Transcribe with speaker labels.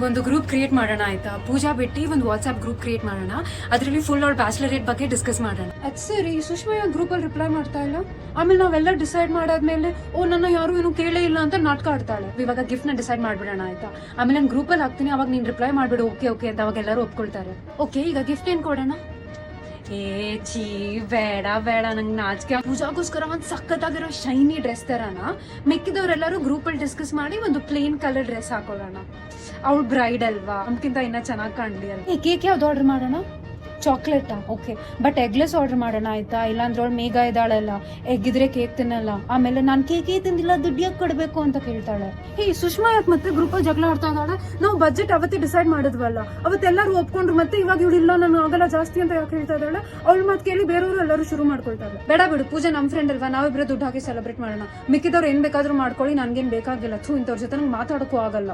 Speaker 1: ಒಂದು group create ಮಾಡೋಣ ಆಯ್ತಾ? ಪೂಜಾ ಬಿಟ್ಟು ಒಂದು ವಾಟ್ಸ್ಆಪ್ ಗ್ರೂಪ್ ಕ್ರಿಯೇಟ್ ಮಾಡೋಣ. ಅದರಲ್ಲಿ ಫುಲ್ ಅವ್ರ ಬ್ಯಾಚಲರೇಟ್ ಬಗ್ಗೆ ಡಿಸ್ಕಸ್ ಮಾಡೋಣ. ಅದು ಸರಿ, ಸುಷ್ಮಾ ಗ್ರೂಪ್ ಅಲ್ಲಿ ರಿಪ್ಲೈ ಮಾಡ್ತಾ ಇಲ್ಲ. ಆಮೇಲೆ ನಾವೆಲ್ಲ ಡಿಸೈಡ್ ಮಾಡಾದ್ಮೇಲೆ ನನ್ನ ಯಾರು ಏನು ಕೇಳೇ ಇಲ್ಲ ಅಂತ ನಾಟಕ ಆಡ್ತಾಳೆ. ಇವಾಗ ಗಿಫ್ಟ್ ನ ಡಿಸೈಡ್ ಮಾಡ್ಬಿಡೋಣ ಆಯ್ತಾ? ಆಮೇಲೆ ನಾನು ಗ್ರೂಪ್ ಅಲ್ಲಿ ಹಾಕ್ತೀನಿ, ಅವಾಗ ನೀನ್ ರಿಪ್ಲೈ ಮಾಡ್ಬಿಡು ಓಕೆ ಓಕೆ ಅಂತ. ಅವಾಗ ಎಲ್ಲರೂ ಒಪ್ಕೊಳ್ತಾರೆ. ಓಕೆ, ಈಗ ಗಿಫ್ಟ್ ಏನ್ ಕೊಡೋಣ? ಚೀ ಬೇಡ ಬೇಡ, ನಂಗೆ ನಾಚಿಕೆ. ಪೂಜಾಗೋಸ್ಕರ ಒಂದ್ ಸಖತ್ತಾಗಿರೋ ಶೈನಿ ಡ್ರೆಸ್ ತರಾನ. ಮಿಕ್ಕಿದವ್ರೆಲ್ಲರೂ ಗ್ರೂಪ್ ಅಲ್ಲಿ ಡಿಸ್ಕಸ್ ಮಾಡಿ ಒಂದು ಪ್ಲೇನ್ ಕಲರ್ ಡ್ರೆಸ್ ಹಾಕೊಳ್ಳೋಣ. ಅವ್ಳು ಬ್ರೈಡ್ ಅಲ್ವಾ, ನಮ್ಗಿಂತ ಇನ್ನ ಚೆನ್ನಾಗಿ ಕಾಣ್ಲಿ ಅಲ್ಲ. ಕೇಕ್ ಯಾವ್ದು ಆರ್ಡರ್ ಮಾಡೋಣ? ಚಾಕ್ಲೇಟಾ? ಓಕೆ, ಬಟ್ ಎಗ್ಲೆಸ್ ಆರ್ಡರ್ ಮಾಡೋಣ ಆಯ್ತಾ? ಇಲ್ಲಾಂದ್ರೆ ಅವಳು ಮೇಘ ಇದ್ದಾಳಲ್ಲ, ಎಗ್ಗಿದ್ರೆ ಕೇಕ್ ತಿನ್ನಲ್ಲ. ಆಮೇಲೆ ನಾನು ಕೇಕೇ ತಿಂದಿಲ್ಲ, ದುಡ್ಡು ಯಾಕೆ ಕೊಡ್ಬೇಕು ಅಂತ ಕೇಳ್ತಾಳೆ. ಸುಷ್ಮಾ ಯಾಕೆ ಮತ್ತೆ ಗ್ರೂಪ್ ಅಲ್ಲಿ ಜಗಳ ಆಡ್ತಾ ಇದ್ದಾಳೆ? ನಾವು ಬಜೆಟ್ ಅವತ್ತೇ ಡಿಸೈಡ್ ಮಾಡಿದ್ವಲ್ಲ, ಅವತ್ತೆಲ್ಲರೂ ಒಪ್ಕೊಂಡ್ರು. ಮತ್ತೆ ಇವಾಗ ಇವಳು ಇಲ್ಲ ನಾನು ಆಗಲ್ಲ ಜಾಸ್ತಿ ಅಂತ ಯಾಕೆ ಹೇಳ್ತಾ ಇದ್ದಾಳೆ? ಅವಳು ಮತ್ತೆ ಕೇಳಿ ಬೇರೆಯವರು ಎಲ್ಲರೂ ಶುರು ಮಾಡ್ಕೊಳ್ತಾರೆ. ಬೇಡ ಬಿಡು, ಪೂಜೆ ನಮ್ ಫ್ರೆಂಡ್ ಅಲ್ವಾ, ನಾವಿಬ್ರು ದುಡ್ಡು ಹಾಕಿ ಸೆಲೆಬ್ರೇಟ್ ಮಾಡೋಣ. ಮಿಕ್ಕಿದವ್ರು ಏನ್ ಬೇಕಾದ್ರೂ ಮಾಡ್ಕೊಳ್ಳಿ, ನನ್ಗೇನ್ ಬೇಕಾಗಿಲ್ಲ. ಇಂಥವ್ರ ಜೊತೆ ನಂಗೆ ಮಾತಾಡಕ್ಕೂ ಆಗಲ್ಲ.